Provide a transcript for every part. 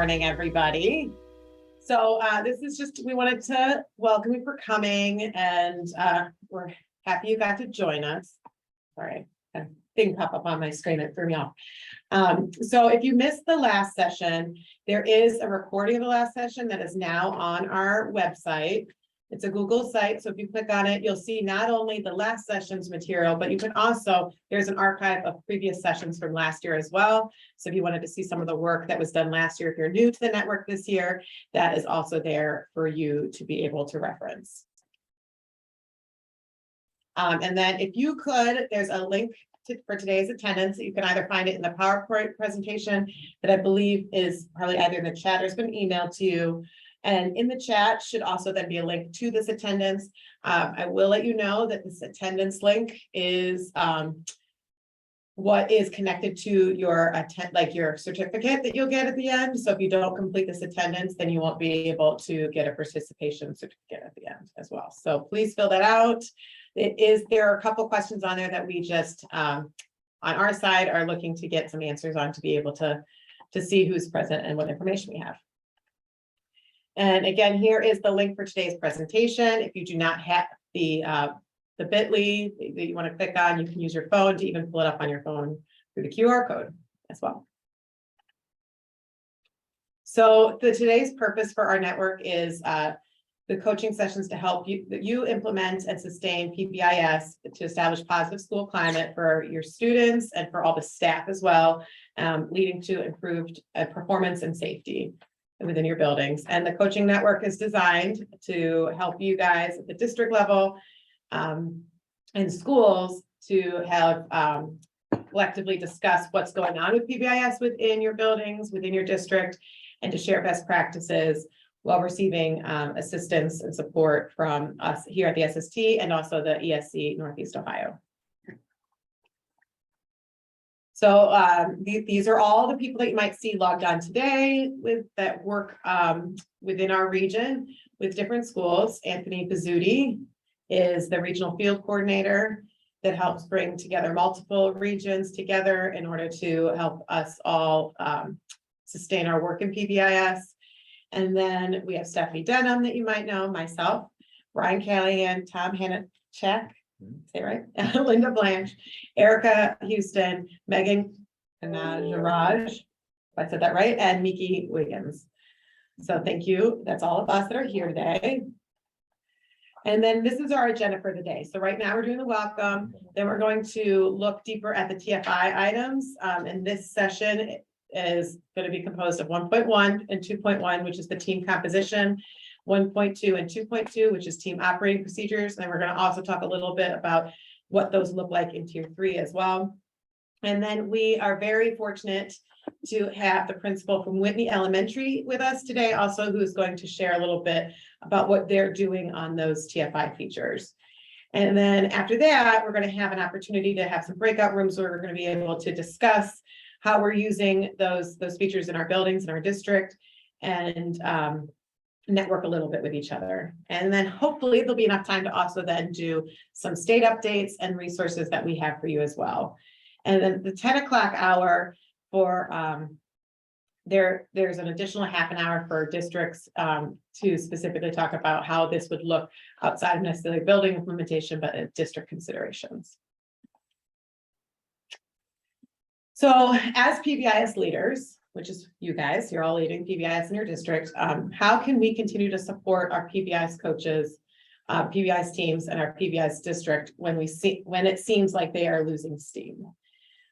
morning, everybody. So this is just, we wanted to welcome you for coming, and we're happy you got to join us. Sorry, a thing pop up on my screen, it threw me off. So if you missed the last session, there is a recording of the last session that is now on our website. It's a Google site, so if you click on it, you'll see not only the last session's material, but you can also, there's an archive of previous sessions from last year as well. So if you wanted to see some of the work that was done last year, if you're new to the network this year, that is also there for you to be able to reference. And then if you could, there's a link for today's attendance. You can either find it in the PowerPoint presentation that I believe is probably either in the chat or has been emailed to you. And in the chat should also then be a link to this attendance. I will let you know that this attendance link is what is connected to your your certificate that you'll get at the end. So if you don't complete this attendance, then you won't be able to get a participation certificate at the end as well. So please fill that out. There are a couple questions on there that we just on our side are looking to get some answers on to be able to see who's present and what information we have. And again, here is the link for today's presentation. If you do not have the bit.ly that you want to click on, you can use your phone to even pull it up on your phone through the QR code as well. So today's purpose for our network is the coaching sessions to help you implement and sustain PBIS to establish positive school climate for your students and for all the staff as well, leading to improved performance and safety within your buildings. And the coaching network is designed to help you guys at the district level and schools to have collectively discuss what's going on with PBIS within your buildings, within your district, and to share best practices while receiving assistance and support from us here at the SST and also the ESC Northeast Ohio. So these are all the people that you might see logged on today that work within our region with different schools. Anthony Pizzuti is the regional field coordinator that helps bring together multiple regions together in order to help us all sustain our work in PBIS. And then we have Stephanie Denham that you might know, myself, Brian Callahan, Tom Hanachek, say right, Linda Blanche, Erica Houston, Megan Kanajaraj, if I said that right, and Miki Wiggins. So thank you. That's all of us that are here today. And then this is our agenda for the day. So right now we're doing the welcome. Then we're going to look deeper at the TFI items. And this session is going to be composed of 1.1 and 2.1, which is the team composition, 1.2 and 2.2, which is team operating procedures. And we're going to also talk a little bit about what those look like in tier 3 as well. And then we are very fortunate to have the principal from Whitney Elementary with us today, also, who is going to share a little bit about what they're doing on those TFI features. And then after that, we're going to have an opportunity to have some breakout rooms where we're going to be able to discuss how we're using those features in our buildings in our district and network a little bit with each other. And then hopefully there'll be enough time to also then do some state updates and resources that we have for you as well. And then the 10 o'clock hour for there's an additional half an hour for districts to specifically talk about how this would look outside of necessarily building implementation, but district considerations. So as PBIS leaders, which is you guys, you're all leading PBIS in your district, how can we continue to support our PBIS coaches, PBIS teams, and our PBIS district when it seems like they are losing steam?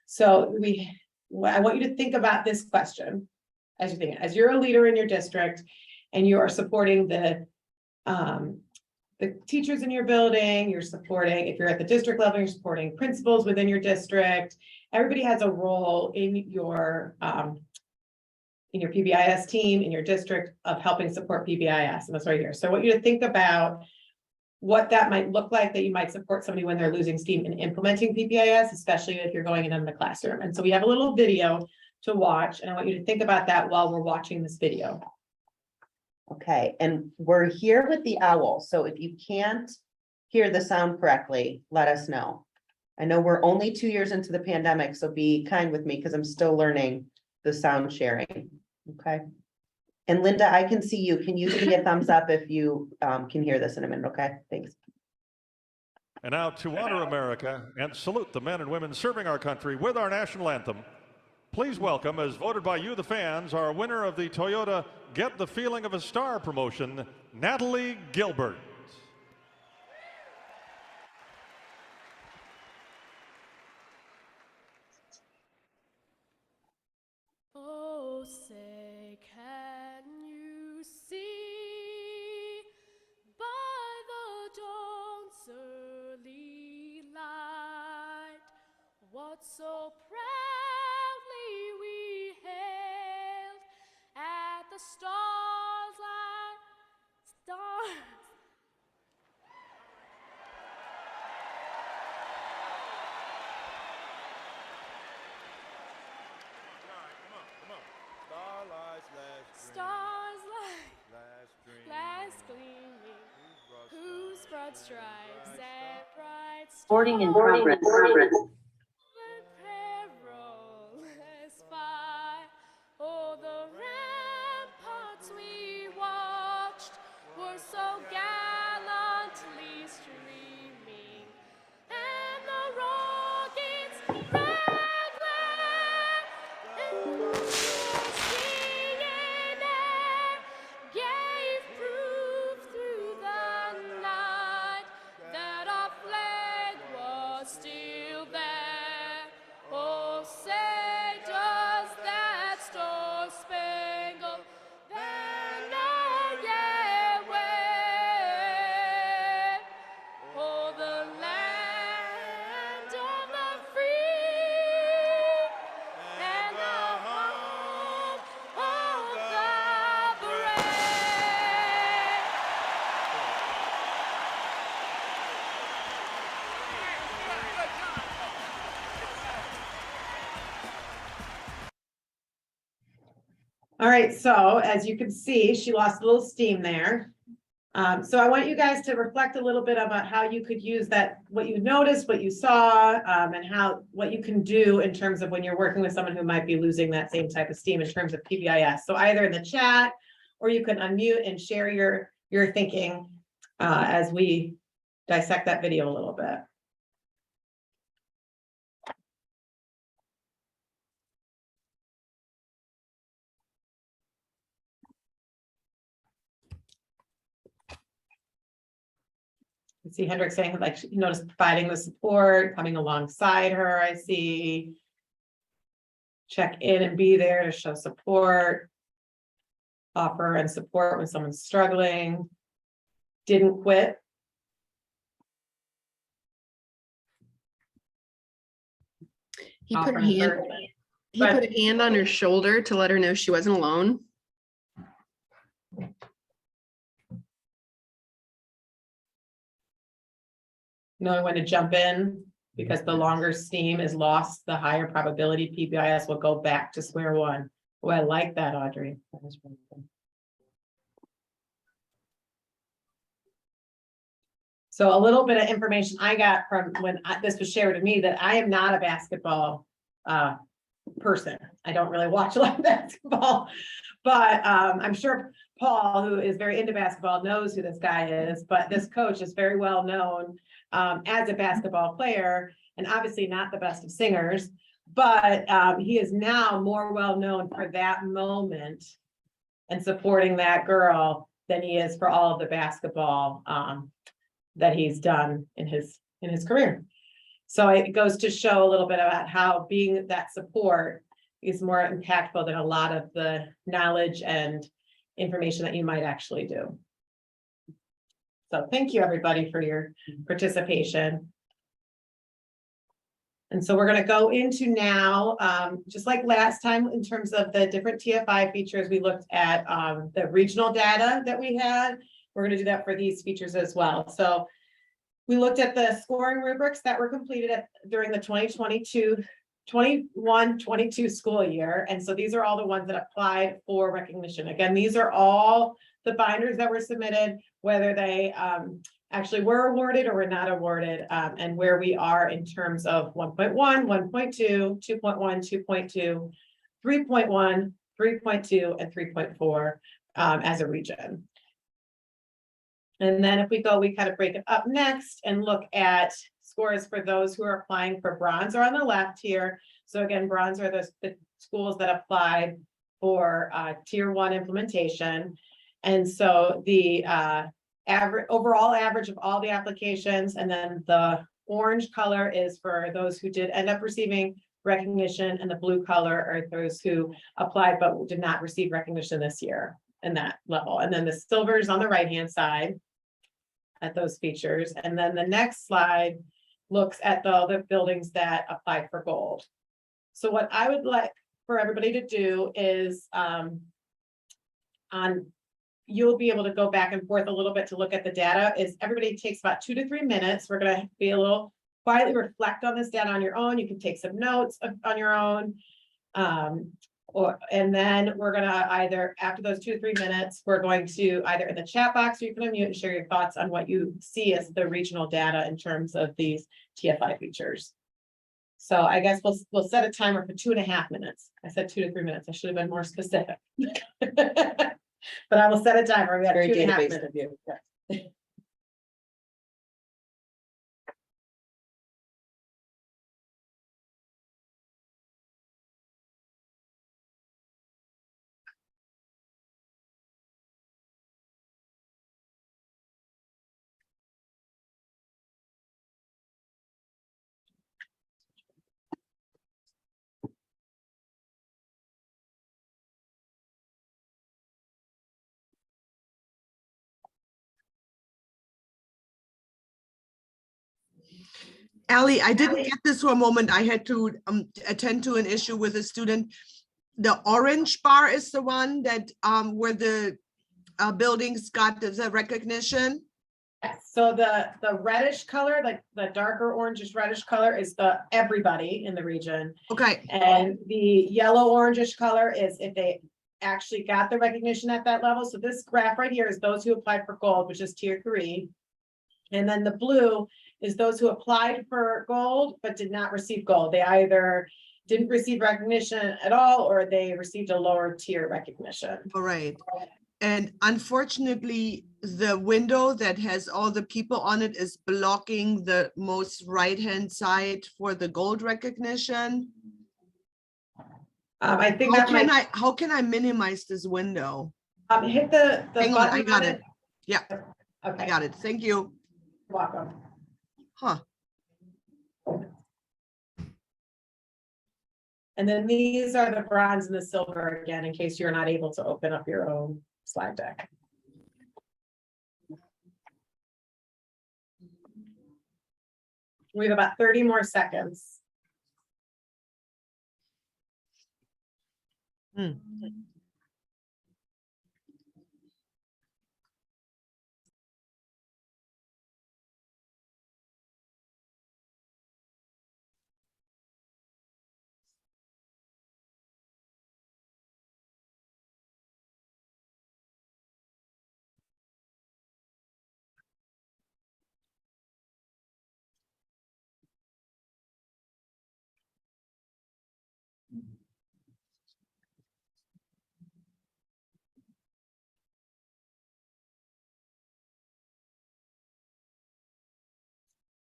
So I want you to think about this question as you're a leader in your district and you are supporting the teachers in your building, you're supporting, if you're at the district level, you're supporting principals within your district. Everybody has a role in your PBIS team, in your district, of helping support PBIS, and that's right here. So I want you to think about what that might look like, that you might support somebody when they're losing steam in implementing PBIS, especially if you're going in the classroom. And so we have a little video to watch, and I want you to think about that while we're watching this video. Okay, and we're here with the owl, so if you can't hear the sound correctly, let us know. I know we're only 2 years into the pandemic, so be kind with me because I'm still learning the sound sharing. Okay. And Linda, I can see you. Can you give me a thumbs up if you can hear this in a minute? Okay, thanks. And now to honor America and salute the men and women serving our country with our national anthem, please welcome, as voted by you, the fans, our winner of the Toyota Get the Feeling of a Star promotion, Natalie Gilbert. Oh, say, can you see by the dawn's early light what so proudly we hailed at the stars light stars? Stars like last gleaming, whose broad stripes and bright Boarding in stars progress. and perilous fight. Oh, the ramparts we watched were so gallantly streaming, and the rockets fragment and bursting in air gave proof through the night that our flag was still there. Oh, say does that star-spangled banner yet wave? Oh, the land of the free and the home of the brave. All right, so as you can see, she lost a little steam there. So I want you guys to reflect a little bit about how you could use that, what you noticed, what you saw, and what you can do in terms of when you're working with someone who might be losing that same type of steam in terms of PBIS. So either in the chat, or you can unmute and share your thinking as we dissect that video a little bit. I see Hendrik saying like, you notice providing the support, coming alongside her, I see. Check in and be there to show support. Offer and support when someone's struggling. Didn't quit. He put Offer a hand, encouragement. he put a hand on her shoulder to let her know she wasn't alone. Knowing when to jump in, because the longer steam is lost, the higher probability PBIS will go back to square one. Oh, I like that, Audrey. That was really good. So a little bit of information I got from when this was shared with me, that I am not a basketball person. I don't really watch a lot of basketball, but I'm sure Paul, who is very into basketball, knows who this guy is, but this coach is very well known as a basketball player, and obviously not the best of singers, but he is now more well known for that moment and supporting that girl than he is for all of the basketball that he's done in his career. So it goes to show a little bit about how being that support is more impactful than a lot of the knowledge and information that you might actually do. So thank you, everybody, for your participation. And so we're going to go into now, just like last time, in terms of the different TFI features, we looked at the regional data that we had. We're going to do that for these features as well. So we looked at the scoring rubrics that were completed during the 21-22 school year. And so these are all the ones that applied for recognition. Again, these are all the binders that were submitted, whether they actually were awarded or were not awarded, and where we are in terms of 1.1, 1.2, 2.1, 2.2, 3.1, 3.2, and 3.4 as a region. And then if we go, we kind of break it up next and look at scores for those who are applying for bronze are on the left here. So again, bronze are the schools that applied for tier 1 implementation. And so the overall average of all the applications, and then the orange color is for those who did end up receiving recognition, and the blue color are those who applied but did not receive recognition this year in that level. And then the silver is on the right-hand side at those features. And then the next slide looks at the other buildings that applied for gold. So what I would like for everybody to do is you'll be able to go back and forth a little bit to look at the data. Is everybody takes about 2 to 3 minutes. We're going to be a little quietly reflect on this data on your own. You can take some notes on your own. And then we're going to either, after those 2 to 3 minutes, we're going to either in the chat box, or you can unmute and share your thoughts on what you see as the regional data in terms of these TFI features. So I guess we'll set a timer for 2.5 minutes. I said 2 to 3 minutes. I should have been more specific. But I will set a timer. We got Very 2.5 database minutes. of you. Yeah. Allie, I didn't get this for a moment. I had to attend to an issue with a student. The orange bar is the one that where the buildings got the recognition. Yes, so the reddish color, like the darker orangish reddish color is the everybody in the region. Okay, And the yellow orangish color is if they actually got the recognition at that level. So this graph right here is those who applied for gold, which is tier 3. And then the blue is those who applied for gold but did not receive gold. They either didn't receive recognition at all, or they received a lower tier recognition. all right. And unfortunately, the window that has all the people on it is blocking the most right-hand side for the gold recognition. I think that might How can I minimize this window? hit the Hang on, I got it. Yeah, Okay, I got it. Thank you. welcome. Huh. And then these are the bronze and the silver again, in case you're not able to open up your own slide deck. We have about 30 more seconds.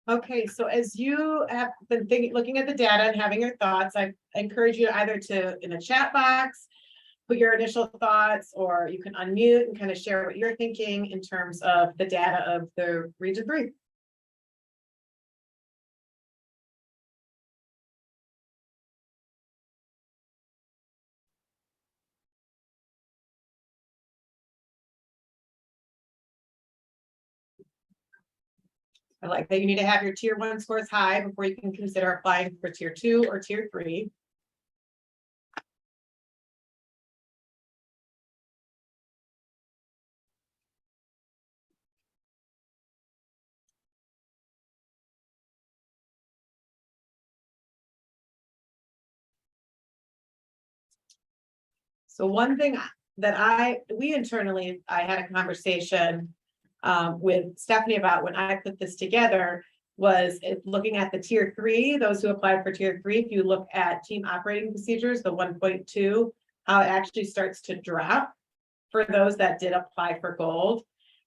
Okay, so as you have been looking at the data and having your thoughts, I encourage you either to, in the chat box, put your initial thoughts, or you can unmute and kind of share what you're thinking in terms of the data of the Region 3. I like that you need to have your tier 1 scores high before you can consider applying for tier 2 or tier 3. So one thing that we internally, I had a conversation with Stephanie about when I put this together was looking at the tier 3, those who applied for tier 3. If you look at team operating procedures, the 1.2, how it actually starts to drop. for those that did apply for gold.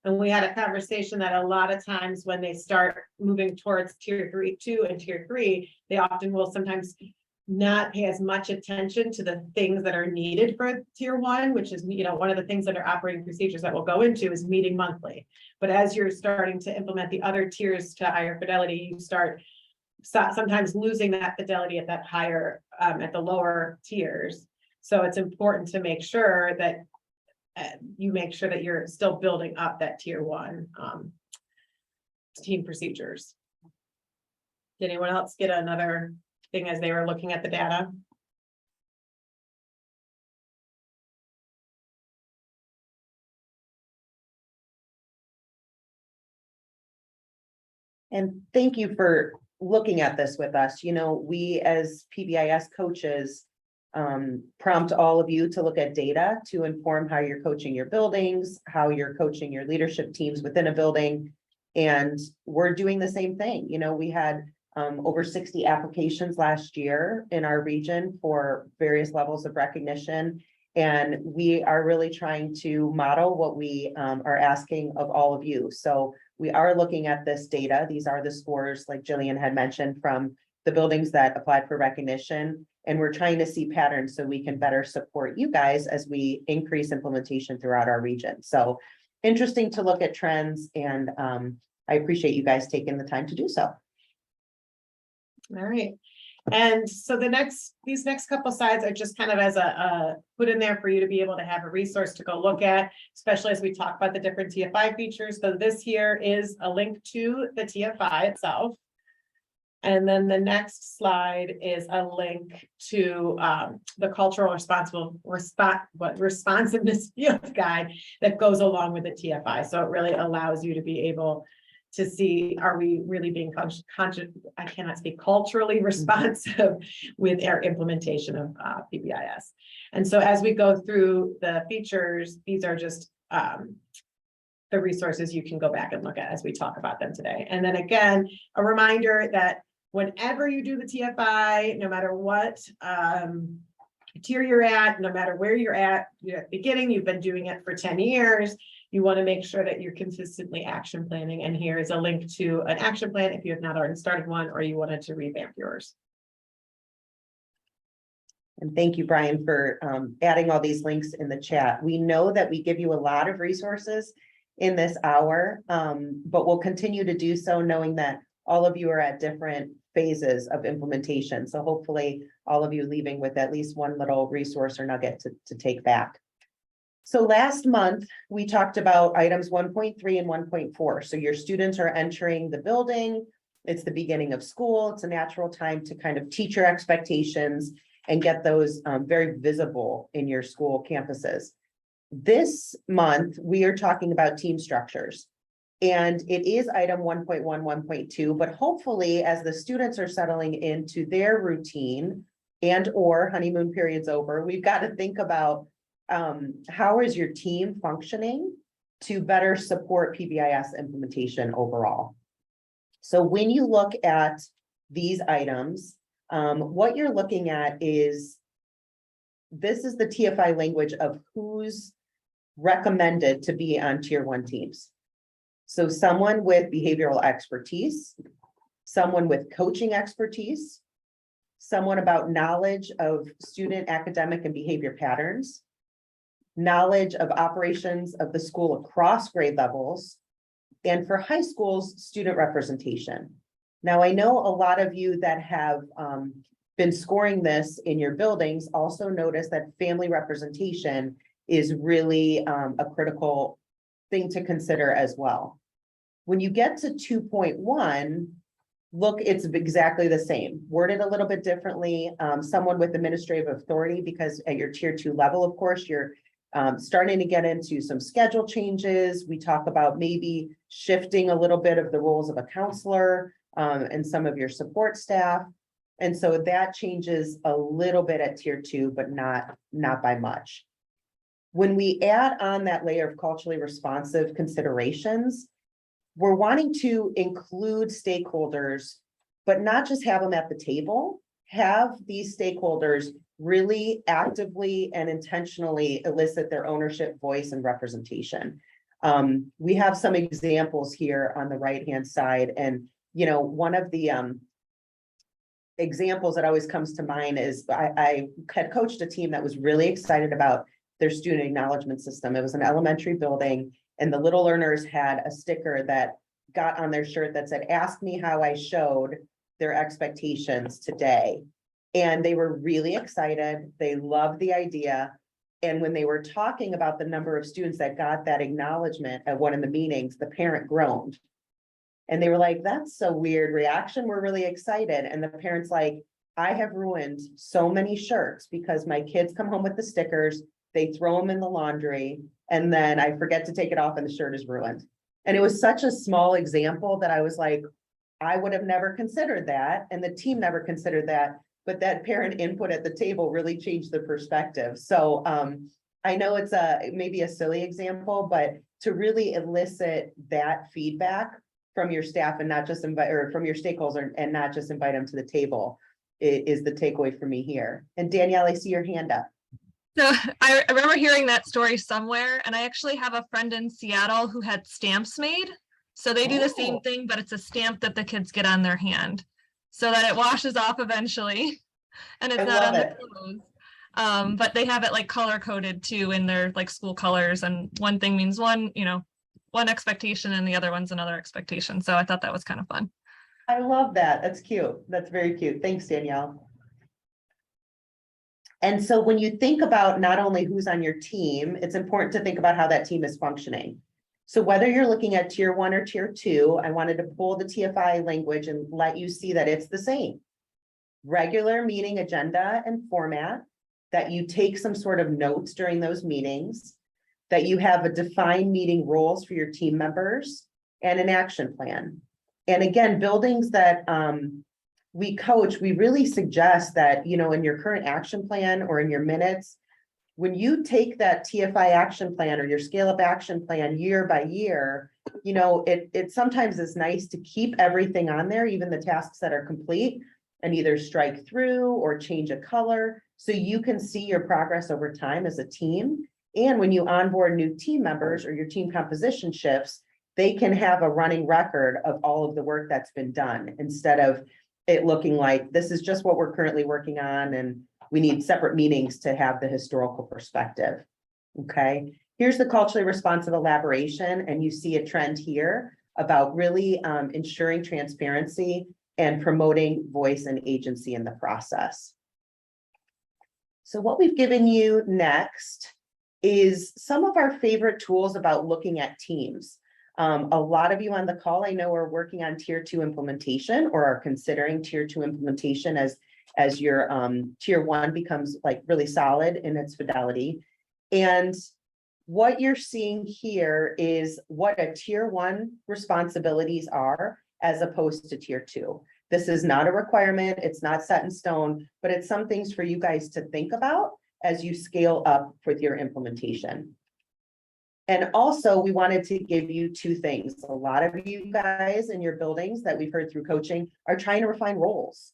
And we had a conversation that a lot of times when they start moving towards tier 2 and tier 3, they often will sometimes not pay as much attention to the things that are needed for tier 1, which is, one of the things that are operating procedures that we'll go into is meeting monthly. But as you're starting to implement the other tiers to higher fidelity, you start sometimes losing that fidelity at that higher, at the lower tiers. So it's important to make sure that you make sure that you're still building up that tier 1 team procedures. Did anyone else get another thing as they were looking at the data? And thank you for looking at this with us. We as PBIS coaches prompt all of you to look at data to inform how you're coaching your buildings, how you're coaching your leadership teams within a building. And we're doing the same thing. We had over 60 applications last year in our region for various levels of recognition. And we are really trying to model what we are asking of all of you. So we are looking at this data. These are the scores, like Jillian had mentioned, from the buildings that applied for recognition. And we're trying to see patterns so we can better support you guys as we increase implementation throughout our region. So interesting to look at trends, and I appreciate you guys taking the time to do so. All right. And so these next couple slides are just kind of as a put in there for you to be able to have a resource to go look at, especially as we talk about the different TFI features. So this here is a link to the TFI itself. And then the next slide is a link to the cultural responsiveness field guide that goes along with the TFI. So it really allows you to be able to see, are we really being I cannot speak, culturally responsive with our implementation of PBIS. And so as we go through the features, these are just the resources you can go back and look at as we talk about them today. And then again, a reminder that whenever you do the TFI, no matter what tier you're at, no matter where you're at the beginning, you've been doing it for 10 years, you want to make sure that you're consistently action planning. And here is a link to an action plan if you have not already started one or you wanted to revamp yours. And thank you, Brian, for adding all these links in the chat. We know that we give you a lot of resources in this hour, but we'll continue to do so knowing that all of you are at different phases of implementation. So hopefully all of you leaving with at least one little resource or nugget to take back. So last month, we talked about items 1.3 and 1.4. So your students are entering the building. It's the beginning of school. It's a natural time to kind of teach your expectations and get those very visible in your school campuses. This month, we are talking about team structures. And it is item 1.1, 1.2, but hopefully as the students are settling into their routine and or honeymoon period's over, we've got to think about how is your team functioning to better support PBIS implementation overall. So when you look at these items, what you're looking at is, this is the TFI language of who's recommended to be on tier 1 teams. So someone with behavioral expertise, someone with coaching expertise, someone about knowledge of student academic and behavior patterns, knowledge of operations of the school across grade levels, and for high schools, student representation. Now, I know a lot of you that have been scoring this in your buildings also notice that family representation is really a critical thing to consider as well. When you get to 2.1, look, it's exactly the same, worded a little bit differently. Someone with administrative authority, because at your tier 2 level, of course, you're starting to get into some schedule changes. We talk about maybe shifting a little bit of the roles of a counselor and some of your support staff. And so that changes a little bit at tier 2, but not by much. When we add on that layer of culturally responsive considerations, we're wanting to include stakeholders, but not just have them at the table, have these stakeholders really actively and intentionally elicit their ownership, voice, and representation. We have some examples here on the right-hand side, and one of the examples that always comes to mind is I had coached a team that was really excited about their student acknowledgement system. It was an elementary building, and the little learners had a sticker that got on their shirt that said, "Ask me how I showed their expectations today." And they were really excited. They loved the idea. And when they were talking about the number of students that got that acknowledgement at one of the meetings, the parent groaned. And they were like, "That's a weird reaction. We're really excited." And the parent's like, "I have ruined so many shirts because my kids come home with the stickers, they throw them in the laundry, and then I forget to take it off and the shirt is ruined." And it was such a small example that I was like, I would have never considered that. And the team never considered that. But that parent input at the table really changed the perspective. So I know it's maybe a silly example, but to really elicit that feedback from your staff and not just invite, or from your stakeholders and not just invite them to the table is the takeaway for me here. And Danielle, I see your hand up. So I remember hearing that story somewhere, and I actually have a friend in Seattle who had stamps made. So they do the same Oh. thing, but it's a stamp that the kids get on their hand so that it washes off eventually and it's I not on love the it. clothes. But they have it like color coded too in their like school colors, and one thing means one expectation and the other one's another expectation. So I thought that was kind of fun. I love that. That's cute. That's very cute. Thanks, Danielle. And so when you think about not only who's on your team, it's important to think about how that team is functioning. So whether you're looking at tier 1 or tier 2, I wanted to pull the TFI language and let you see that it's the same. Regular meeting agenda and format, that you take some sort of notes during those meetings, that you have a defined meeting roles for your team members, and an action plan. And again, buildings that we coach, we really suggest that, in your current action plan or in your minutes, when you take that TFI action plan or your scale up action plan year by year, it sometimes is nice to keep everything on there, even the tasks that are complete, and either strike through or change a color so you can see your progress over time as a team. And when you onboard new team members or your team composition shifts, they can have a running record of all of the work that's been done instead of it looking like this is just what we're currently working on and we need separate meetings to have the historical perspective. Okay, here's the culturally responsive elaboration, and you see a trend here about really ensuring transparency and promoting voice and agency in the process. So what we've given you next is some of our favorite tools about looking at teams. A lot of you on the call, I know, are working on tier 2 implementation or are considering tier 2 implementation as your tier 1 becomes like really solid in its fidelity. And what you're seeing here is what a tier 1 responsibilities are as opposed to tier 2. This is not a requirement, it's not set in stone, but it's some things for you guys to think about as you scale up with your implementation. And also, we wanted to give you 2 things. A lot of you guys in your buildings that we've heard through coaching are trying to refine roles.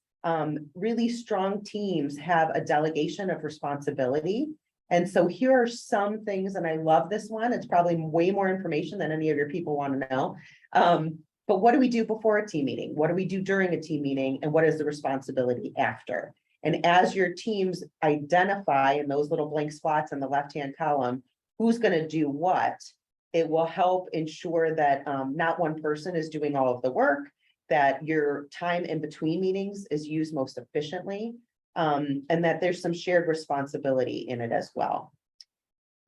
Really strong teams have a delegation of responsibility. And so here are some things, and I love this one. It's probably way more information than any of your people want to know. But what do we do before a team meeting? What do we do during a team meeting? And what is the responsibility after? And as your teams identify in those little blank spots in the left-hand column, who's going to do what, it will help ensure that not one person is doing all of the work, that your time in between meetings is used most efficiently, and that there's some shared responsibility in it as well.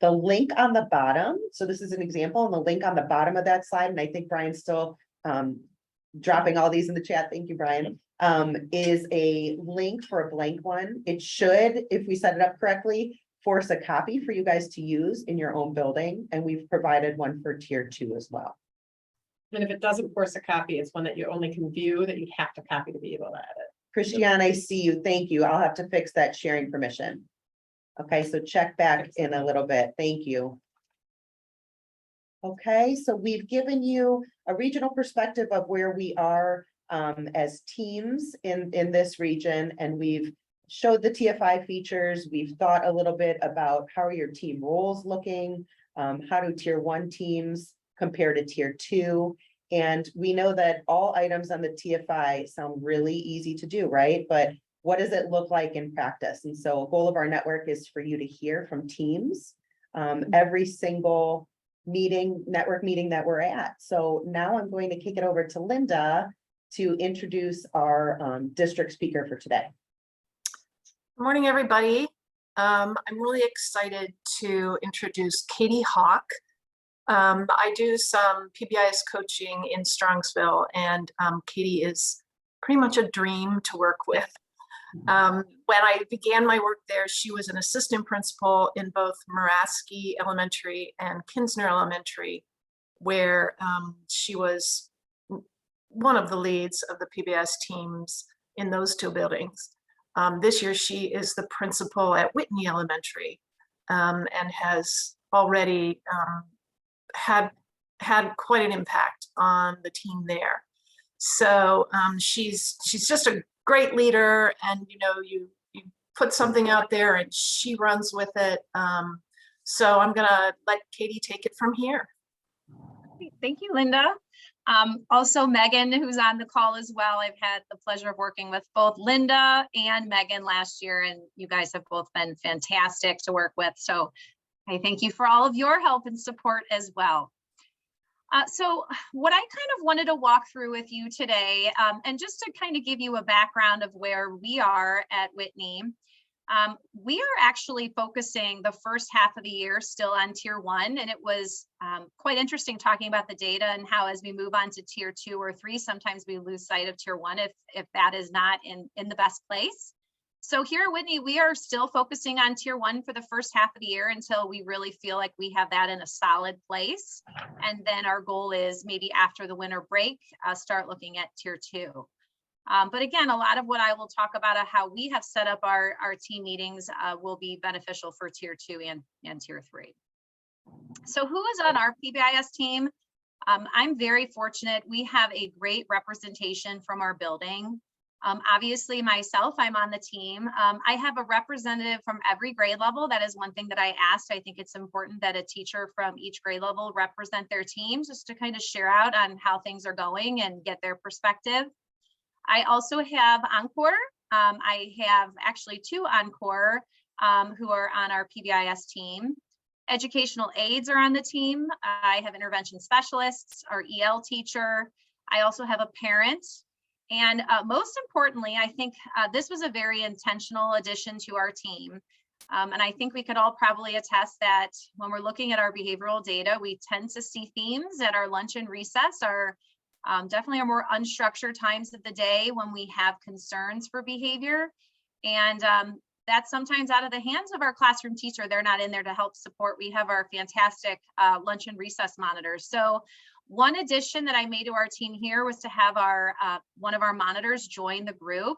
The link on the bottom, so this is an example, and the link on the bottom of that slide, and I think Brian's still dropping all these in the chat, thank you, Brian, is a link for a blank one. It should, if we set it up correctly, force a copy for you guys to use in your own building, and we've provided one for tier 2 as well. And if it doesn't force a copy, it's one that you only can view, that you have to copy to be able to edit. Christiane, I see you. Thank you. I'll have to fix that sharing permission. Okay, so check back in a little bit. Thank you. Okay, so we've given you a regional perspective of where we are as teams in this region, and we've showed the TFI features. We've thought a little bit about how are your team roles looking? How do tier 1 teams compare to tier 2? And we know that all items on the TFI sound really easy to do, right? But what does it look like in practice? And so a goal of our network is for you to hear from teams every single network meeting that we're at. So now I'm going to kick it over to Linda to introduce our district speaker for today. Good morning, everybody. I'm really excited to introduce Katie Hawk. I do some PBIS coaching in Strongsville, and Katie is pretty much a dream to work with. When I began my work there, she was an assistant principal in both Muraski Elementary and Kinsner Elementary, where she was one of the leads of the PBIS teams in those 2 buildings. This year, she is the principal at Whitney Elementary and has already had quite an impact on the team there. So she's just a great leader, and you put something out there and she runs with it. So I'm gonna let Katie take it from here. Thank you, Linda. Also Megan, who's on the call as well. I've had the pleasure of working with both Linda and Megan last year, and you guys have both been fantastic to work with. So I thank you for all of your help and support as well. So what I kind of wanted to walk through with you today, and just to kind of give you a background of where we are at Whitney, we are actually focusing the first half of the year still on tier 1, and it was quite interesting talking about the data and how as we move on to tier 2 or 3, sometimes we lose sight of tier 1 if that is not in the best place. So here at Whitney, we are still focusing on tier 1 for the first half of the year until we really feel like we have that in a solid place. And then our goal is maybe after the winter break, start looking at tier 2. But again, a lot of what I will talk about how we have set up our team meetings will be beneficial for tier 2 and tier 3. So who is on our PBIS team? I'm very fortunate. We have a great representation from our building. Obviously myself, I'm on the team. I have a representative from every grade level. That is one thing that I asked. I think it's important that a teacher from each grade level represent their team just to kind of share out on how things are going and get their perspective. I also have Encore. I have actually 2 Encore who are on our PBIS team. Educational aides are on the team. I have intervention specialists, our EL teacher. I also have a parent. And most importantly, I think this was a very intentional addition to our team. And I think we could all probably attest that when we're looking at our behavioral data, we tend to see themes at our lunch and recess are definitely our more unstructured times of the day when we have concerns for behavior. And that's sometimes out of the hands of our classroom teacher. They're not in there to help support. We have our fantastic lunch and recess monitors. So one addition that I made to our team here was to have our one of our monitors join the group.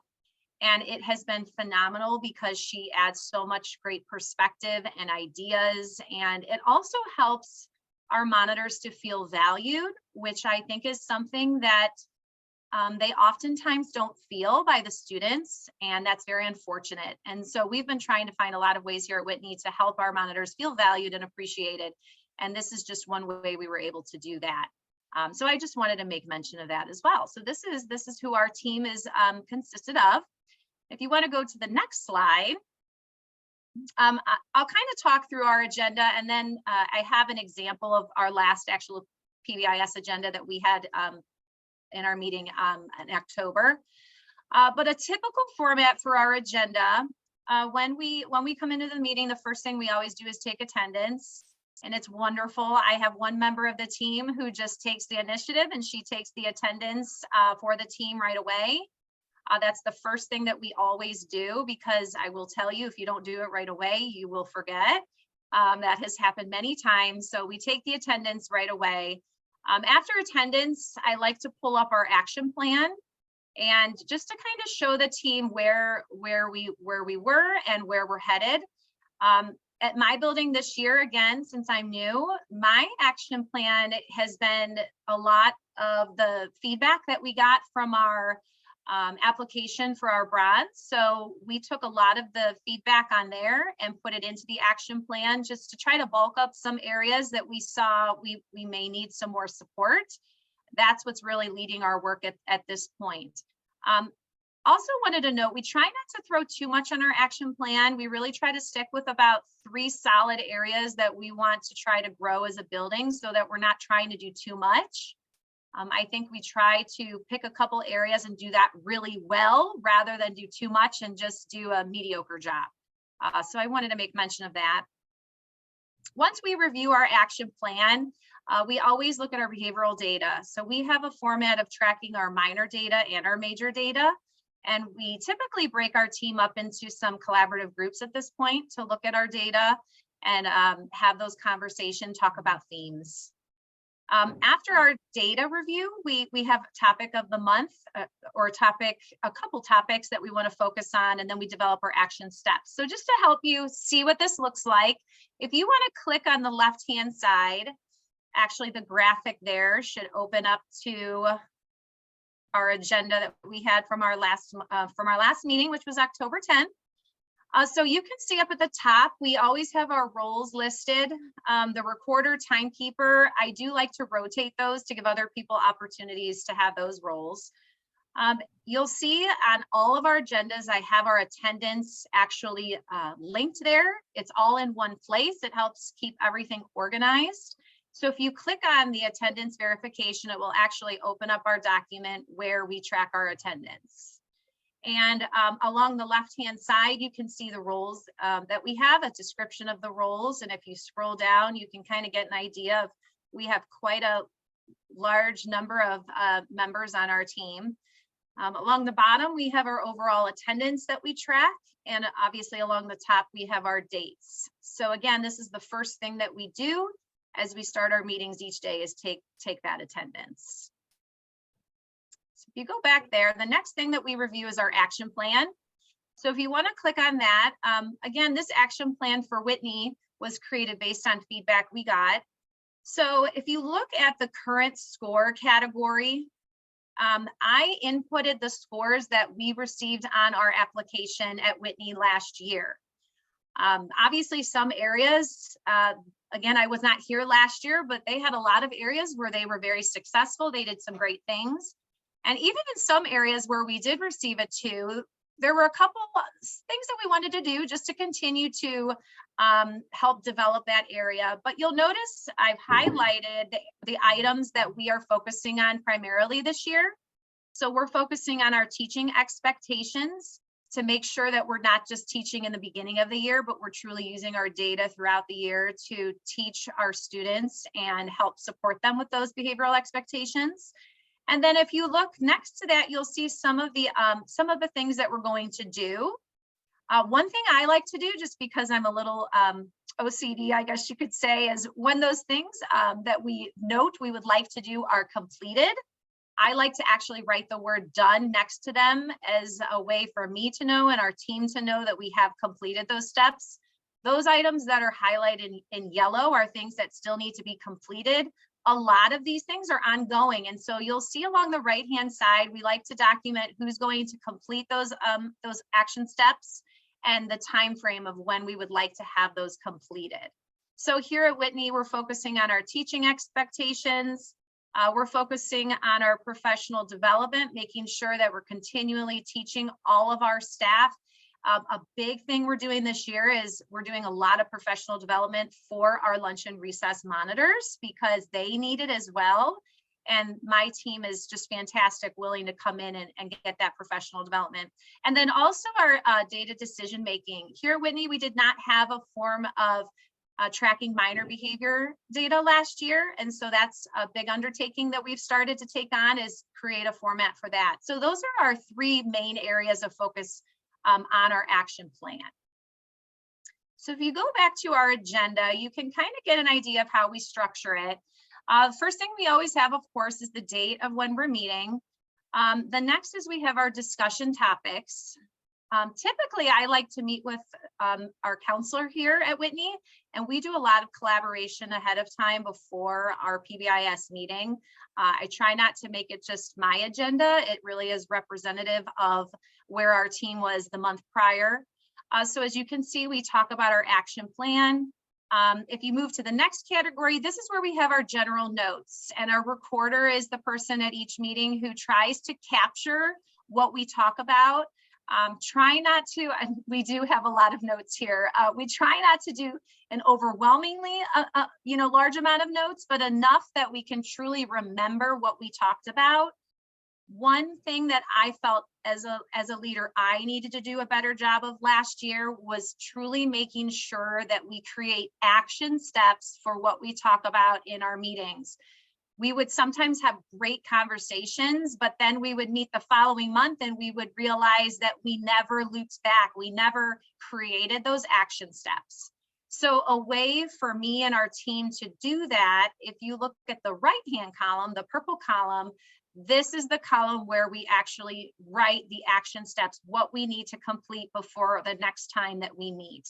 And it has been phenomenal because she adds so much great perspective and ideas. And it also helps our monitors to feel valued, which I think is something that they oftentimes don't feel by the students, and that's very unfortunate. And so we've been trying to find a lot of ways here at Whitney to help our monitors feel valued and appreciated. And this is just one way we were able to do that. So I just wanted to make mention of that as well. So this is who our team is consisted of. If you want to go to the next slide, I'll kind of talk through our agenda, and then I have an example of our last actual PBIS agenda that we had in our meeting in October. But a typical format for our agenda, when we come into the meeting, the first thing we always do is take attendance. And it's wonderful. I have one member of the team who just takes the initiative, and she takes the attendance for the team right away. That's the first thing that we always do, because I will tell you, if you don't do it right away, you will forget. That has happened many times. So we take the attendance right away. After attendance, I like to pull up our action plan, and just to kind of show the team where we were and where we're headed. At my building this year, again, since I'm new, my action plan has been a lot of the feedback that we got from our application for our bronze. So we took a lot of the feedback on there and put it into the action plan just to try to bulk up some areas that we saw we may need some more support. That's what's really leading our work at this point. Also wanted to note, we try not to throw too much on our action plan. We really try to stick with about 3 solid areas that we want to try to grow as a building so that we're not trying to do too much. I think we try to pick a couple areas and do that really well rather than do too much and just do a mediocre job. So I wanted to make mention of that. Once we review our action plan, we always look at our behavioral data. So we have a format of tracking our minor data and our major data. And we typically break our team up into some collaborative groups at this point to look at our data and have those conversations, talk about themes. After our data review, we have a topic of the month or a couple topics that we want to focus on, and then we develop our action steps. So just to help you see what this looks like, if you want to click on the left-hand side, actually the graphic there should open up to our agenda that we had from our last meeting, which was October 10th. So you can see up at the top, we always have our roles listed. The recorder, timekeeper, I do like to rotate those to give other people opportunities to have those roles. You'll see on all of our agendas, I have our attendance actually linked there. It's all in one place. It helps keep everything organized. So if you click on the attendance verification, it will actually open up our document where we track our attendance. And along the left-hand side, you can see the roles that we have, a description of the roles. And if you scroll down, you can kind of get an idea of, we have quite a large number of members on our team. Along the bottom, we have our overall attendance that we track. And obviously along the top, we have our dates. So again, this is the first thing that we do as we start our meetings each day is take that attendance. So if you go back there, the next thing that we review is our action plan. So if you want to click on that, again, this action plan for Whitney was created based on feedback we got. So if you look at the current score category, I inputted the scores that we received on our application at Whitney last year. Obviously some areas, again, I was not here last year, but they had a lot of areas where they were very successful. They did some great things. And even in some areas where we did receive a 2, there were a couple things that we wanted to do just to continue to help develop that area. But you'll notice I've highlighted the items that we are focusing on primarily this year. So we're focusing on our teaching expectations to make sure that we're not just teaching in the beginning of the year, but we're truly using our data throughout the year to teach our students and help support them with those behavioral expectations. And then if you look next to that, you'll see some of the things that we're going to do. One thing I like to do, just because I'm a little OCD, I guess you could say, is when those things that we note we would like to do are completed, I like to actually write the word done next to them as a way for me to know and our team to know that we have completed those steps. Those items that are highlighted in yellow are things that still need to be completed. A lot of these things are ongoing. And so you'll see along the right-hand side, we like to document who's going to complete those action steps and the time frame of when we would like to have those completed. So here at Whitney, we're focusing on our teaching expectations. We're focusing on our professional development, making sure that we're continually teaching all of our staff. A big thing we're doing this year is we're doing a lot of professional development for our lunch and recess monitors because they need it as well. And my team is just fantastic, willing to come in and get that professional development. And then also our data decision making. Here at Whitney, we did not have a form of tracking minor behavior data last year. And so that's a big undertaking that we've started to take on, is create a format for that. So those are our 3 main areas of focus on our action plan. So if you go back to our agenda, you can kind of get an idea of how we structure it. First thing we always have, of course, is the date of when we're meeting. The next is we have our discussion topics. Typically, I like to meet with our counselor here at Whitney, and we do a lot of collaboration ahead of time before our PBIS meeting. I try not to make it just my agenda. It really is representative of where our team was the month prior. So as you can see, we talk about our action plan. If you move to the next category, this is where we have our general notes, and our recorder is the person at each meeting who tries to capture what we talk about. Try not to, and we do have a lot of notes here. We try not to do an overwhelmingly, large amount of notes, but enough that we can truly remember what we talked about. One thing that I felt as a leader, I needed to do a better job of last year was truly making sure that we create action steps for what we talk about in our meetings. We would sometimes have great conversations, but then we would meet the following month and we would realize that we never looped back. We never created those action steps. So a way for me and our team to do that, if you look at the right-hand column, the purple column, this is the column where we actually write the action steps, what we need to complete before the next time that we meet.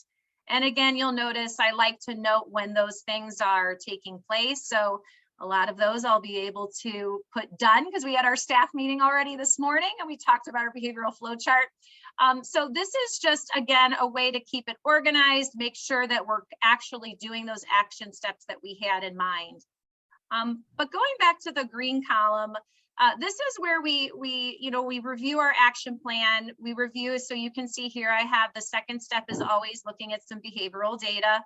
And again, you'll notice I like to note when those things are taking place. So a lot of those I'll be able to put done because we had our staff meeting already this morning and we talked about our behavioral flow chart. So this is just, again, a way to keep it organized, make sure that we're actually doing those action steps that we had in mind. But going back to the green column, this is where we review our action plan. We review, so you can see here, I have the second step is always looking at some behavioral data.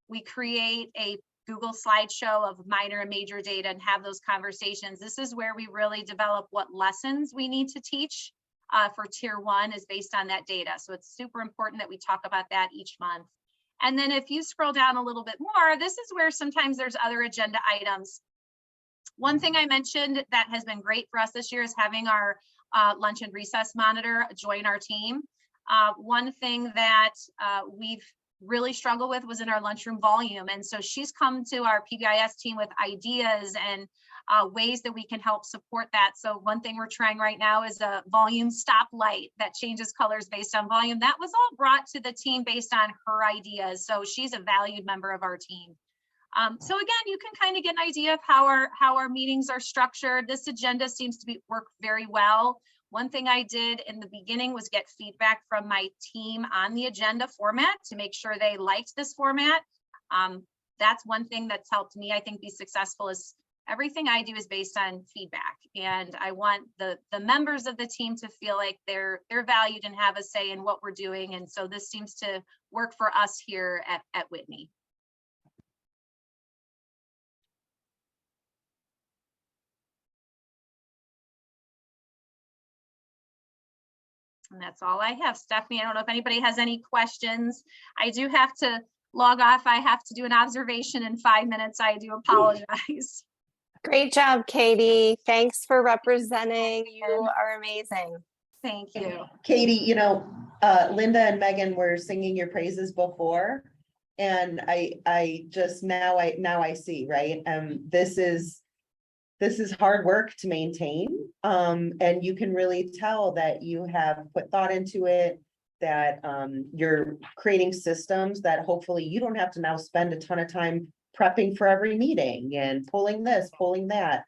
We create a Google slideshow of minor and major data and have those conversations. This is where we really develop what lessons we need to teach for tier 1 is based on that data. So it's super important that we talk about that each month. And then if you scroll down a little bit more, this is where sometimes there's other agenda items. One thing I mentioned that has been great for us this year is having our lunch and recess monitor join our team. One thing that we've really struggled with was in our lunchroom volume. And so she's come to our PBIS team with ideas and ways that we can help support that. So one thing we're trying right now is a volume stoplight that changes colors based on volume. That was all brought to the team based on her ideas. So she's a valued member of our team. So again, you can kind of get an idea of how our meetings are structured. This agenda seems to work very well. One thing I did in the beginning was get feedback from my team on the agenda format to make sure they liked this format. That's one thing that's helped me, I think, be successful is everything I do is based on feedback. And I want the members of the team to feel like they're valued and have a say in what we're doing. And so this seems to work for us here at Whitney. And that's all I have. Stephanie, I don't know if anybody has any questions. I do have to log off. I have to do an observation in 5 minutes. I do apologize. Great job, Katie. Thanks for representing. You are amazing. Thank you. Katie, Linda and Megan were singing your praises before. And I just now I see, right? This is hard work to maintain. And you can really tell that you have put thought into it, that you're creating systems that hopefully you don't have to now spend a ton of time prepping for every meeting and pulling this, pulling that.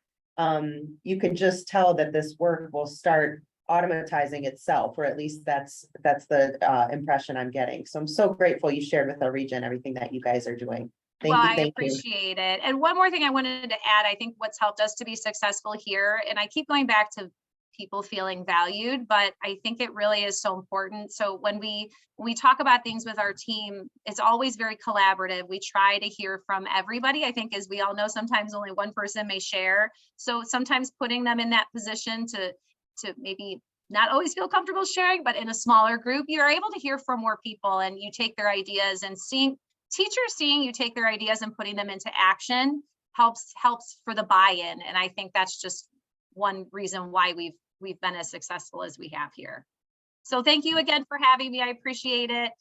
You can just tell that this work will start automatizing itself, or at least that's the impression I'm getting. So I'm so grateful you shared with our region everything that you guys are doing. Thank you. I appreciate it. And one more thing I wanted to add, I think what's helped us to be successful here, and I keep going back to people feeling valued, but I think it really is so important. So when we talk about things with our team, it's always very collaborative. We try to hear from everybody. I think, as we all know, sometimes only one person may share. So sometimes putting them in that position to maybe not always feel comfortable sharing, but in a smaller group, you're able to hear from more people and you take their ideas, and teachers seeing you take their ideas and putting them into action helps for the buy-in. And I think that's just one reason why we've been as successful as we have here. So thank you again for having me. I appreciate it.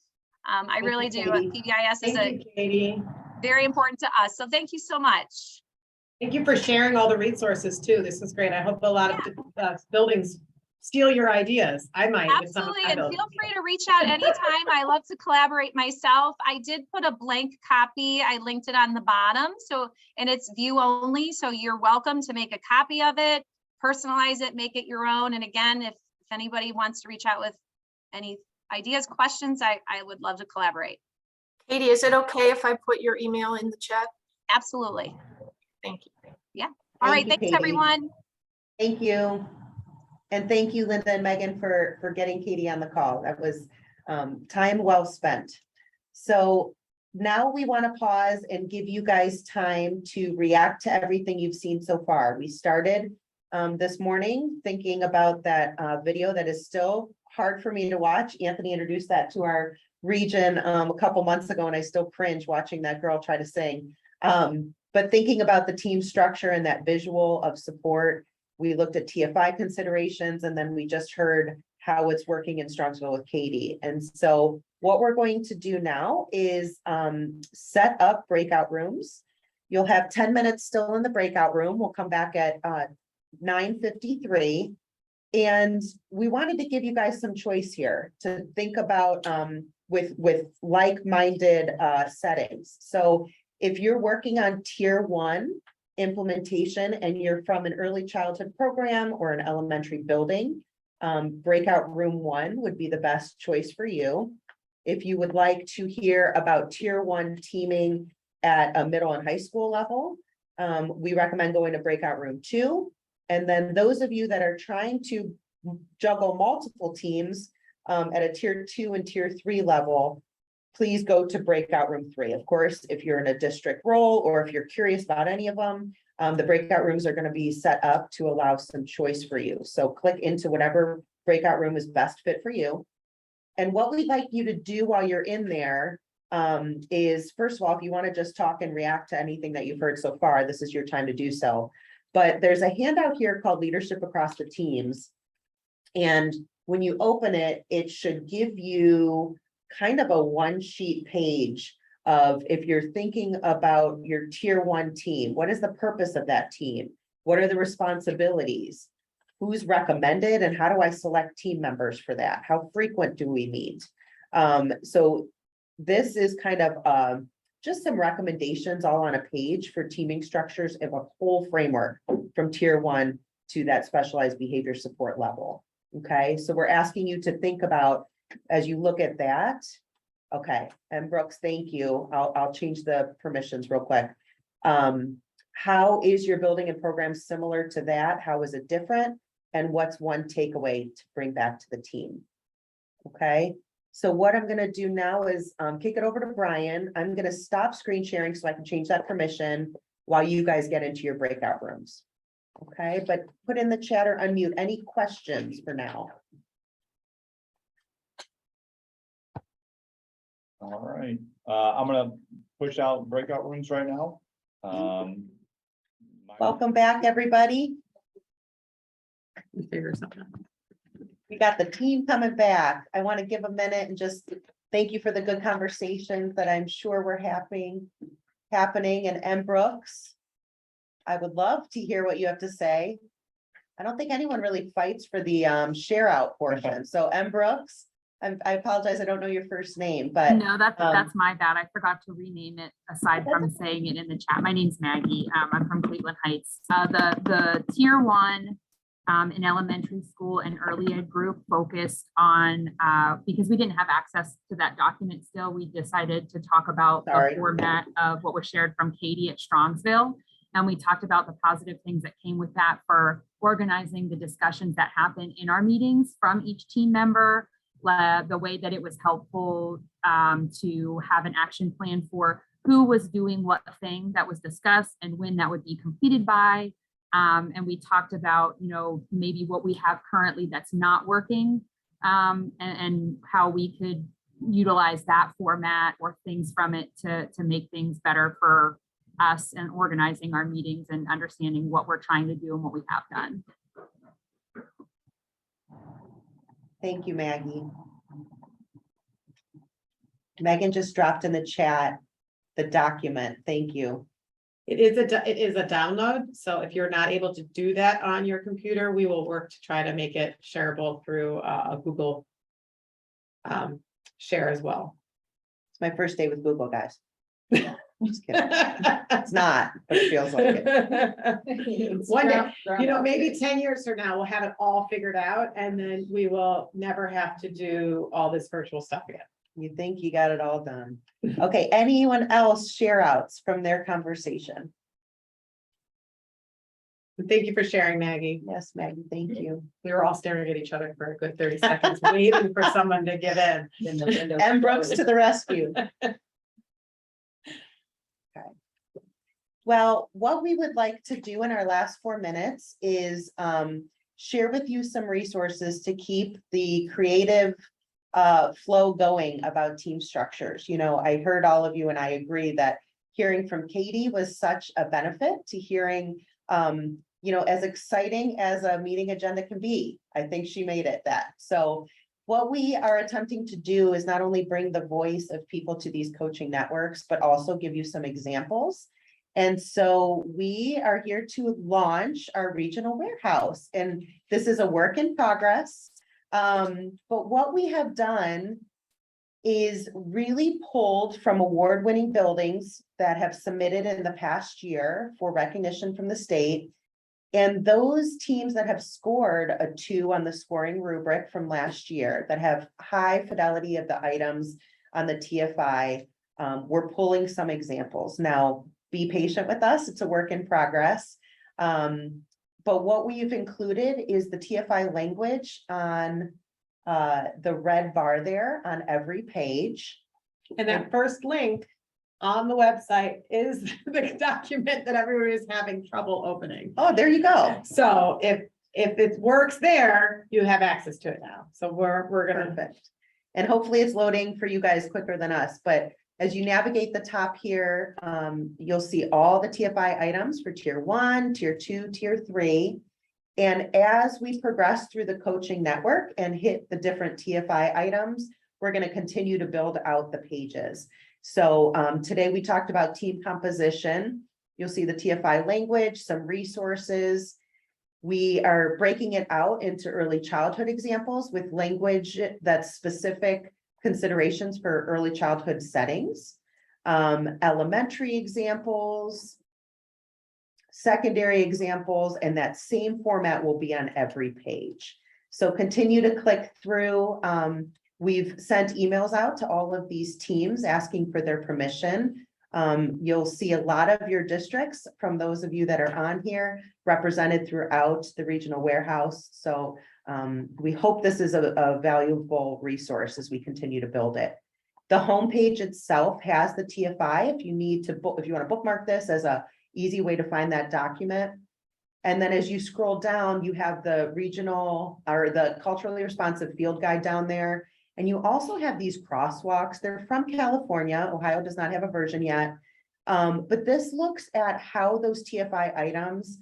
I really do. PBIS is very important to us. So thank you so much. Thank you for sharing all the resources too. This is great. I hope a lot of buildings steal your ideas. I might. with some of Absolutely, my and buildings. feel free to reach out anytime. I love to collaborate myself. I did put a blank copy. I linked it on the bottom. So, and it's view only. So you're welcome to make a copy of it, personalize it, make it your own. And again, if anybody wants to reach out with any ideas, questions, I would love to collaborate. Katie, is it okay if I put your email in the chat? Absolutely. Thank you. All Thank right, you, thanks, Katie. everyone. Thank you. And thank you, Linda and Megan, for getting Katie on the call. That was time well spent. So now we want to pause and give you guys time to react to everything you've seen so far. We started this morning thinking about that video that is still hard for me to watch. Anthony introduced that to our region a couple months ago, and I still cringe watching that girl try to sing. But thinking about the team structure and that visual of support, we looked at TFI considerations, and then we just heard how it's working in Strongsville with Katie. And so what we're going to do now is set up breakout rooms. You'll have 10 minutes still in the breakout room. We'll come back at 9:53. And we wanted to give you guys some choice here to think about with like-minded settings. So if you're working on tier 1 implementation and you're from an early childhood program or an elementary building, breakout room 1 would be the best choice for you. If you would like to hear about tier 1 teaming at a middle and high school level, we recommend going to breakout room 2. And then those of you that are trying to juggle multiple teams at a tier 2 and tier 3 level, please go to breakout room 3. Of course, if you're in a district role or if you're curious about any of them, the breakout rooms are going to be set up to allow some choice for you. So click into whatever breakout room is best fit for you. And what we'd like you to do while you're in there is, first of all, if you want to just talk and react to anything that you've heard so far, this is your time to do so. But there's a handout here called Leadership Across the Teams. And when you open it, it should give you kind of a one-sheet page of, if you're thinking about your tier 1 team, what is the purpose of that team? What are the responsibilities? Who's recommended, and how do I select team members for that? How frequent do we meet? So this is kind of just some recommendations all on a page for teaming structures of a whole framework from tier 1 to that specialized behavior support level. Okay, so we're asking you to think about, as you look at that. Okay, and Brooks, thank you. I'll change the permissions real quick. How is your building and program similar to that? How is it different? And what's one takeaway to bring back to the team? Okay, so what I'm gonna do now is kick it over to Brian. I'm gonna stop screen sharing so I can change that permission while you guys get into your breakout rooms. Okay, but put in the chat or unmute any questions for now. All right, I'm gonna push out breakout rooms right now. Welcome back, everybody. Figure something out. We got the team coming back. I want to give a minute and just thank you for the good conversations that I'm sure were happening. And M. Brooks, I would love to hear what you have to say. I don't think anyone really fights for the share out portion. So M. Brooks, I apologize, I don't know your first name, but no, that's my bad. I forgot to rename it aside from saying it in the chat. My name's Maggie. I'm from Cleveland Heights. The tier 1 in elementary school and early ed group focused on, because we didn't have access to that document still, we decided to talk about the format of what was shared from Katie at Strongsville. And we talked about the positive things that came with that for organizing the discussions that happen in our meetings from each team member, the way that it was helpful to have an action plan for who was doing what thing that was discussed and when that would be completed by. And we talked about, maybe what we have currently that's not working, and how we could utilize that format or things from it to make things better for us and organizing our meetings and understanding what we're trying to do and what we have done. thank you, Maggie. Megan just dropped in the chat the document. Thank you. It is a download, so if you're not able to do that on your computer, we will work to try to make it shareable through a Google share as well. It's my first day with Google, guys. Just kidding. It's not, but it feels like it. One day, maybe 10 years from now, we'll have it all figured out, and then we will never have to do all this virtual stuff again. You think you got it all done. Okay, anyone else share outs from their conversation? Thank you for sharing, Maggie. Yes, Maggie, thank you. We were all staring at each other for a good 30 seconds, waiting for someone to give in. And Brooks to the rescue. Well, what we would like to do in our last 4 minutes is share with you some resources to keep the creative flow going about team structures. I heard all of you and I agree that hearing from Katie was such a benefit to hearing, as exciting as a meeting agenda can be. I think she made it that. So what we are attempting to do is not only bring the voice of people to these coaching networks, but also give you some examples. And so we are here to launch our regional warehouse, and this is a work in progress. But what we have done is really pulled from award-winning buildings that have submitted in the past year for recognition from the state. And those teams that have scored a 2 on the scoring rubric from last year, that have high fidelity of the items on the TFI, we're pulling some examples. Now, be patient with us, it's a work in progress. But what we've included is the TFI language on the red bar there on every page. And that first link on the website is the document that everyone is having trouble opening. Oh, there you go. So if it works there, you have access to it now. So we're gonna. Perfect. And hopefully it's loading for you guys quicker than us, but as you navigate the top here, you'll see all the TFI items for tier 1, tier 2, tier 3. And as we progress through the coaching network and hit the different TFI items, we're going to continue to build out the pages. So today we talked about team composition. You'll see the TFI language, some resources. We are breaking it out into early childhood examples with language that's specific considerations for early childhood settings, elementary examples, secondary examples, and that same format will be on every page. So continue to click through. We've sent emails out to all of these teams asking for their permission. You'll see a lot of your districts from those of you that are on here represented throughout the regional warehouse. So we hope this is a valuable resource as we continue to build it. The homepage itself has the TFI if you need to book, if you want to bookmark this as a easy way to find that document. And then as you scroll down, you have the regional or the culturally responsive field guide down there. And you also have these crosswalks. They're from California. Ohio does not have a version yet. But this looks at how those TFI items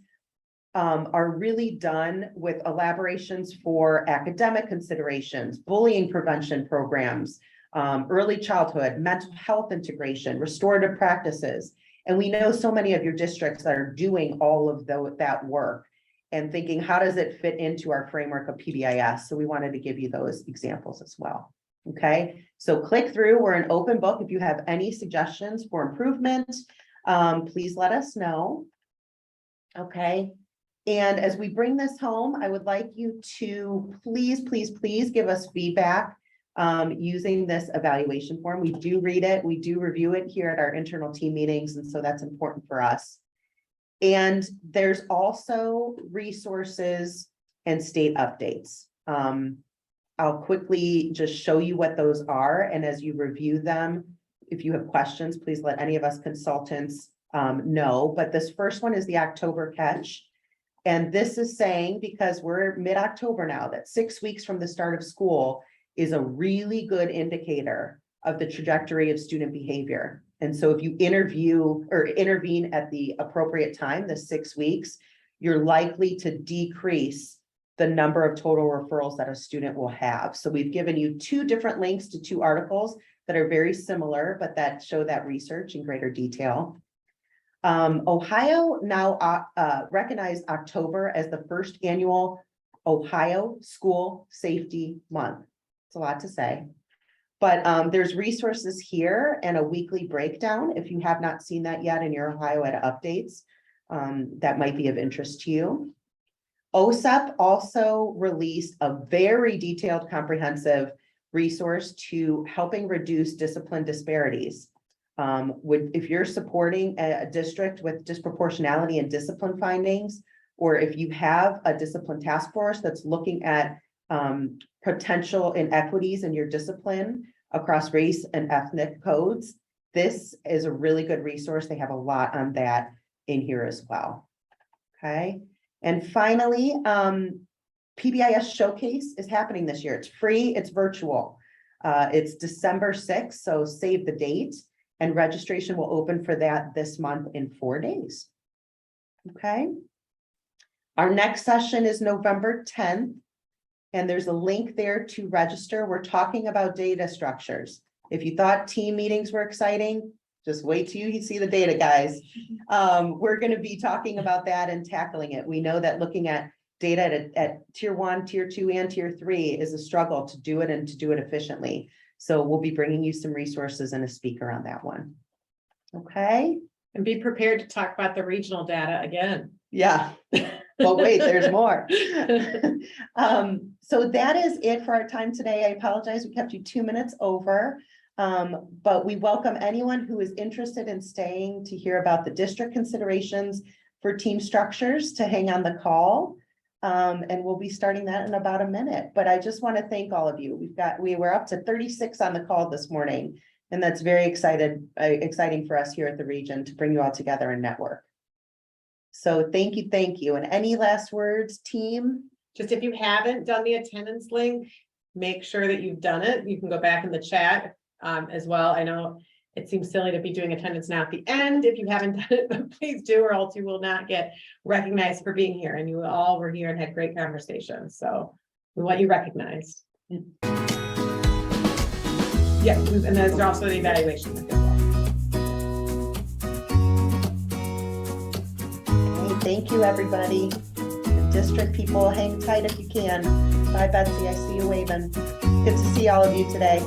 are really done with elaborations for academic considerations, bullying prevention programs, early childhood, mental health integration, restorative practices. And we know so many of your districts that are doing all of that work and thinking, how does it fit into our framework of PBIS? So we wanted to give you those examples as well. Okay, so click through. We're an open book. If you have any suggestions for improvement, please let us know. Okay. And as we bring this home, I would like you to please give us feedback using this evaluation form. We do read it, we do review it here at our internal team meetings, and so that's important for us. And there's also resources and state updates. I'll quickly just show you what those are, and as you review them, if you have questions, please let any of us consultants know. But this first one is the October catch. And this is saying, because we're mid-October now, that 6 weeks from the start of school is a really good indicator of the trajectory of student behavior. And so if you interview or intervene at the appropriate time, the 6 weeks, you're likely to decrease the number of total referrals that a student will have. So we've given you 2 different links to 2 articles that are very similar, but that show that research in greater detail. Ohio now recognized October as the first annual Ohio School Safety Month. It's a lot to say. But there's resources here and a weekly breakdown. If you have not seen that yet in your Ohio Ed updates, that might be of interest to you. OSEP also released a very detailed, comprehensive resource to helping reduce discipline disparities. If you're supporting a district with disproportionality and discipline findings, or if you have a discipline task force that's looking at potential inequities in your discipline across race and ethnic codes, this is a really good resource. They have a lot on that in here as well. Okay. And finally, PBIS Showcase is happening this year. It's free, it's virtual. It's December 6th, so save the date, and registration will open for that this month in 4 days. Okay. Our next session is November 10th, and there's a link there to register. We're talking about data structures. If you thought team meetings were exciting, just wait till you see the data, guys. We're going to be talking about that and tackling it. We know that looking at data at tier 1, tier 2, and tier 3 is a struggle to do it and to do it efficiently. So we'll be bringing you some resources and a speaker on that one. Okay. And be prepared to talk about the regional data again. Yeah. Well, wait, there's more. So that is it for our time today. I apologize, we kept you 2 minutes over. But we welcome anyone who is interested in staying to hear about the district considerations for team structures to hang on the call. And we'll be starting that in about a minute. But I just want to thank all of you. We were up to 36 on the call this morning, and that's very exciting for us here at the region to bring you all together and network. So thank you. And any last words, team? Just if you haven't done the attendance link, make sure that you've done it. You can go back in the chat as well. I know it seems silly to be doing attendance now at the end. If you haven't done it, but please do, or else you will not get recognized for being here. And you all were here and had great conversations. So we want you recognized. Yeah, and there's also the evaluation link as well. Okay, thank you, everybody. The district people, hang tight if you can. Bye, Betsy. I see you waving. Good to see all of you today.